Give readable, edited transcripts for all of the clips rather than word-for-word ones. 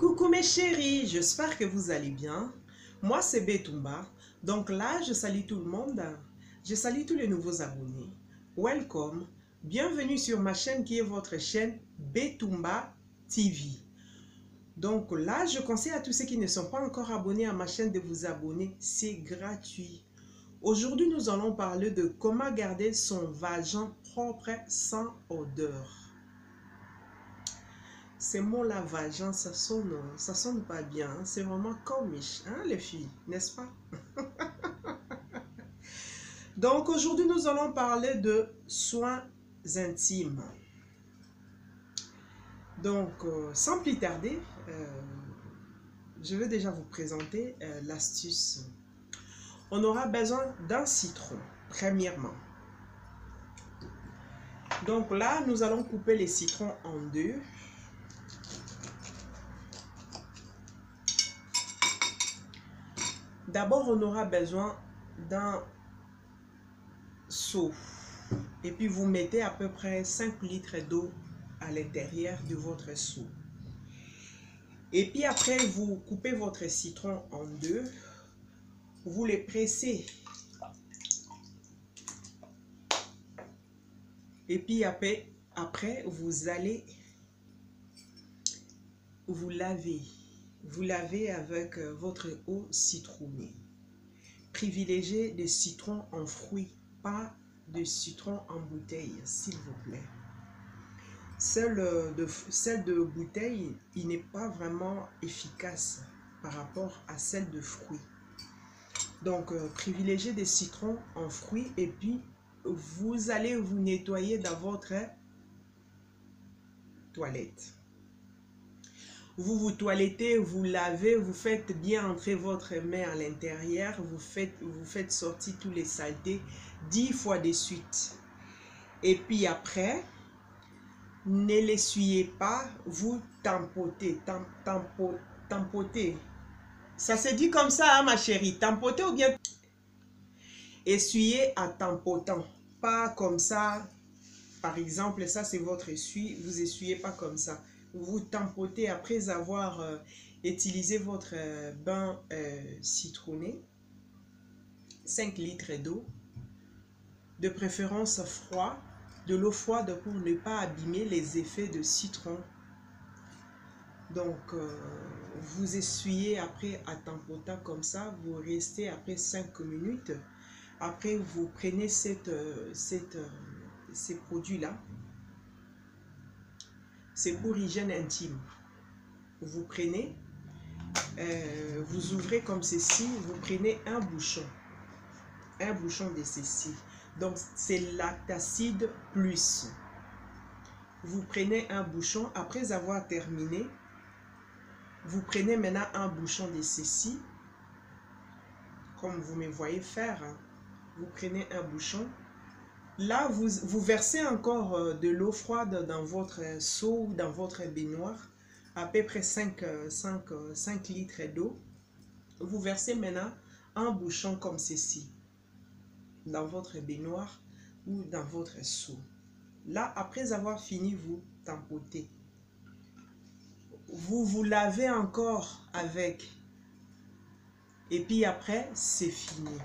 Coucou mes chéris, j'espère que vous allez bien. Moi c'est Betumba. Donc là, je salue tout le monde. Je salue tous les nouveaux abonnés. Welcome. Bienvenue sur ma chaîne qui est votre chaîne Betumba TV. Donc là, je conseille à tous ceux qui ne sont pas encore abonnés à ma chaîne de vous abonner. C'est gratuit. Aujourd'hui, nous allons parler de comment garder son vagin propre sans odeur. Ces mots-là, vagin, ça sonne pas bien. Hein? C'est vraiment comique, hein, les filles, n'est-ce pas? Donc, aujourd'hui, nous allons parler de soins intimes. Donc, sans plus tarder, je vais déjà vous présenter l'astuce. On aura besoin d'un citron, premièrement. Donc là, nous allons couper les citrons en deux. D'abord, on aura besoin d'un seau. Et puis, vous mettez à peu près 5 litres d'eau à l'intérieur de votre seau. Et puis après, vous coupez votre citron en deux. Vous les pressez. Et puis après vous allez vous laver. Vous lavez avec votre eau citronnée. Privilégiez des citrons en fruits, pas de citron en bouteille, s'il vous plaît. Celle de bouteille, il n'est pas vraiment efficace par rapport à celle de fruits. Donc, privilégiez des citrons en fruits et puis vous allez vous nettoyer dans votre toilette. Vous vous toilettez, vous lavez, vous faites bien entrer votre main à l'intérieur, vous faites sortir tous les saletés 10 fois de suite. Et puis après, ne l'essuyez pas, vous tampotez, tampotez. Ça se dit comme ça, hein, ma chérie, tampotez ou bien essuyez en tampotant, pas comme ça. Par exemple, ça c'est votre essuie, vous essuyez pas comme ça. Vous tampotez après avoir utilisé votre bain citronné. 5 litres d'eau, de préférence froid, de l'eau froide pour ne pas abîmer les effets de citron. Donc, vous essuyez après à tampotant comme ça, vous restez après 5 minutes. Après, vous prenez ces produits-là. C'est pour hygiène intime. Vous prenez, vous ouvrez comme ceci, vous prenez un bouchon de ceci. Donc, c'est Lactacide Plus. Vous prenez un bouchon, après avoir terminé, vous prenez maintenant un bouchon de ceci, comme vous me voyez faire. Hein. Vous prenez un bouchon. Là, vous versez encore de l'eau froide dans votre seau ou dans votre baignoire, à peu près 5 litres d'eau. Vous versez maintenant un bouchon comme ceci, dans votre baignoire ou dans votre seau. Là, après avoir fini, vous tampotez. Vous vous lavez encore avec. Et puis après, c'est fini.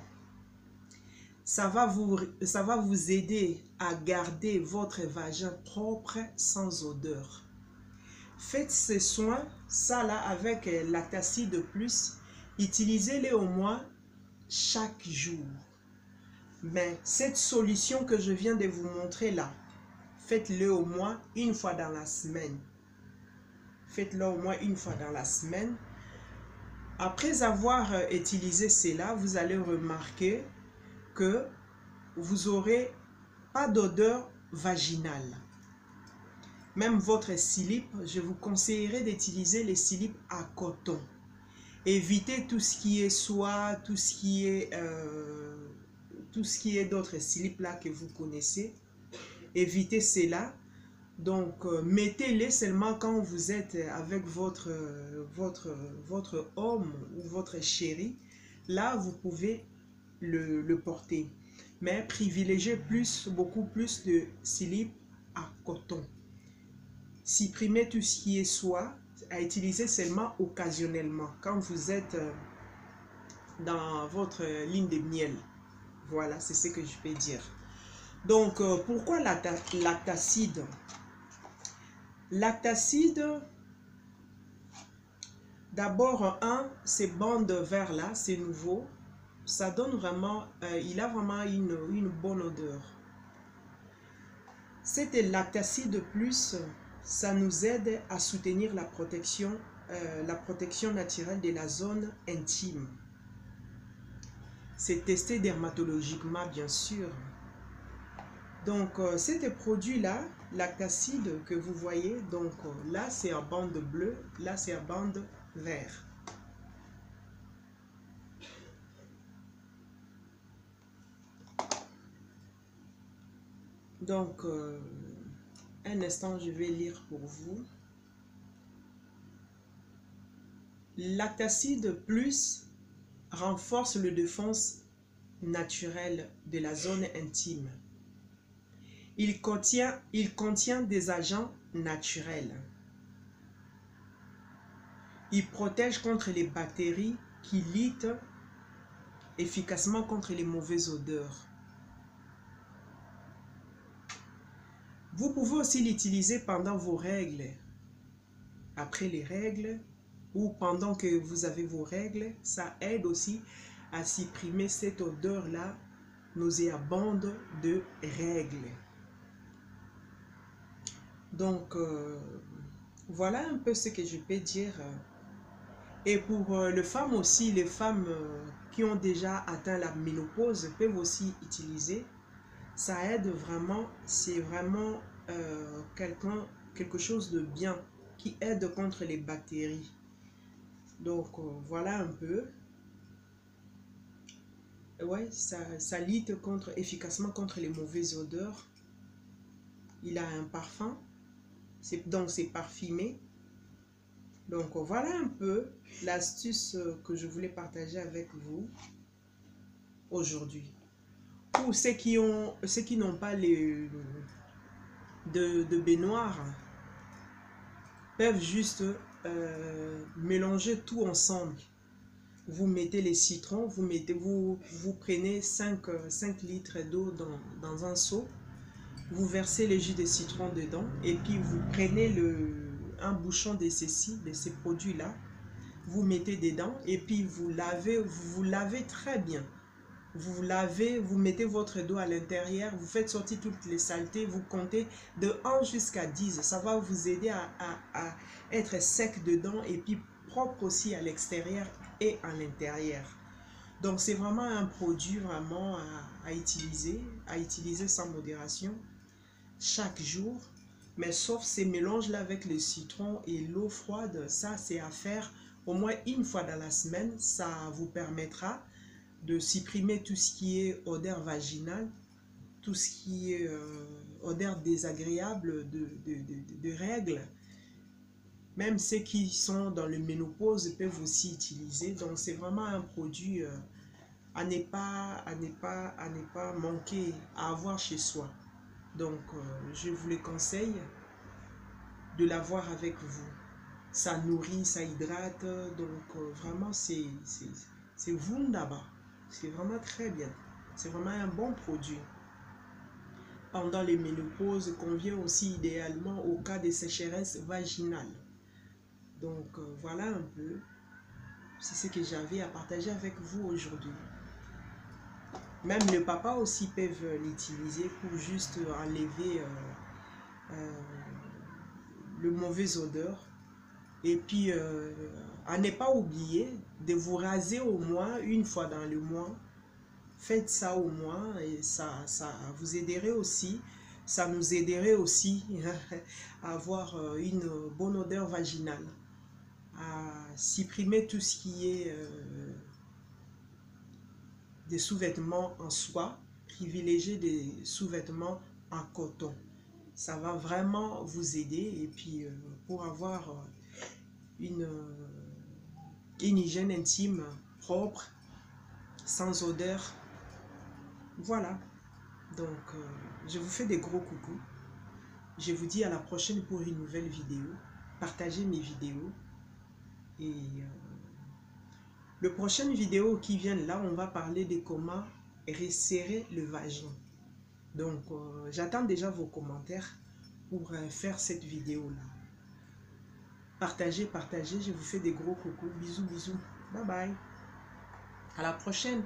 Ça va vous aider à garder votre vagin propre sans odeur. Faites ces soins, ça là, avec Lactacide Plus. Utilisez-les au moins chaque jour. Mais cette solution que je viens de vous montrer là, faites-le au moins une fois dans la semaine. Faites-le au moins une fois dans la semaine. Après avoir utilisé cela, vous allez remarquer que vous n'aurez pas d'odeur vaginale. Même votre slip, je vous conseillerais d'utiliser les slips à coton. Évitez tout ce qui est soie, tout ce qui est d'autres slips là que vous connaissez. Évitez cela. Donc, mettez-les seulement quand vous êtes avec votre homme ou votre chéri. Là, vous pouvez le porter. Mais privilégiez beaucoup plus de slip à coton. Supprimez tout ce qui est soie, à utiliser seulement occasionnellement, quand vous êtes dans votre ligne de miel. Voilà, c'est ce que je peux dire. Donc, pourquoi lactacide? Lactacide, d'abord, ces bandes verts là, c'est nouveau. Ça donne vraiment, il a vraiment une bonne odeur. Cet lactacide plus, ça nous aide à soutenir la protection naturelle de la zone intime. C'est testé dermatologiquement, bien sûr. Donc, cet produit-là, lactacide que vous voyez, donc là, c'est en bande bleue, là, c'est en bande verte. Donc, un instant, je vais lire pour vous. Lactacide plus renforce le défense naturelle de la zone intime. Il contient des agents naturels. Il protège contre les bactéries qui luttent efficacement contre les mauvaises odeurs. Vous pouvez aussi l'utiliser pendant vos règles, après les règles ou pendant que vous avez vos règles. Ça aide aussi à supprimer cette odeur-là nauséabonde de règles. Donc, voilà un peu ce que je peux dire. Et pour les femmes aussi, les femmes qui ont déjà atteint la ménopause peuvent aussi utiliser. Ça aide vraiment, c'est vraiment quelque chose de bien qui aide contre les bactéries. Donc, voilà un peu. Ouais, ça lutte efficacement contre les mauvaises odeurs. Il a un parfum. Donc, c'est parfumé. Donc, voilà un peu l'astuce que je voulais partager avec vous aujourd'hui. Pour ceux qui n'ont pas de baignoire, peuvent juste mélanger tout ensemble. Vous mettez les citrons, vous prenez 5 litres d'eau dans un seau, vous versez le jus de citron dedans et puis vous prenez un bouchon de ces produits-là, vous mettez dedans et puis vous lavez très bien. Vous lavez, vous mettez votre dos à l'intérieur, vous faites sortir toutes les saletés, vous comptez de 1 jusqu'à 10. Ça va vous aider à être sec dedans et puis propre aussi à l'extérieur et à l'intérieur. Donc c'est vraiment un produit vraiment à utiliser sans modération chaque jour. Mais sauf ces mélanges-là avec le citron et l'eau froide, ça c'est à faire au moins une fois dans la semaine. Ça vous permettra de supprimer tout ce qui est odeur vaginale, tout ce qui est odeur désagréable de règles. Même ceux qui sont dans le ménopause peuvent aussi utiliser. Donc c'est vraiment un produit à ne pas manquer, à avoir chez soi. Donc je vous le conseille de l'avoir avec vous. Ça nourrit, ça hydrate. Donc vraiment c'est wunderbar. C'est vraiment très bien. C'est vraiment un bon produit. Pendant les ménopauses, convient aussi idéalement au cas de sécheresse vaginale. Donc voilà un peu. C'est ce que j'avais à partager avec vous aujourd'hui. Même les papas aussi peuvent l'utiliser pour juste enlever le mauvais odeur. Et puis, à ne pas oublier de vous raser au moins une fois dans le mois. Faites ça au moins et ça vous aiderait aussi. Ça nous aiderait aussi à avoir une bonne odeur vaginale. À supprimer tout ce qui est des sous-vêtements en soie. Privilégier des sous-vêtements en coton. Ça va vraiment vous aider et puis pour avoir une hygiène intime propre, sans odeur. Voilà. Donc, je vous fais des gros coucous. Je vous dis à la prochaine pour une nouvelle vidéo. partagez mes vidéos. Et le prochaine vidéo qui vient là, on va parler de comment resserrer le vagin. Donc, j'attends déjà vos commentaires pour faire cette vidéo-là. Partagez, partagez. Je vous fais des gros coucous. Bisous, bisous. Bye bye. À la prochaine.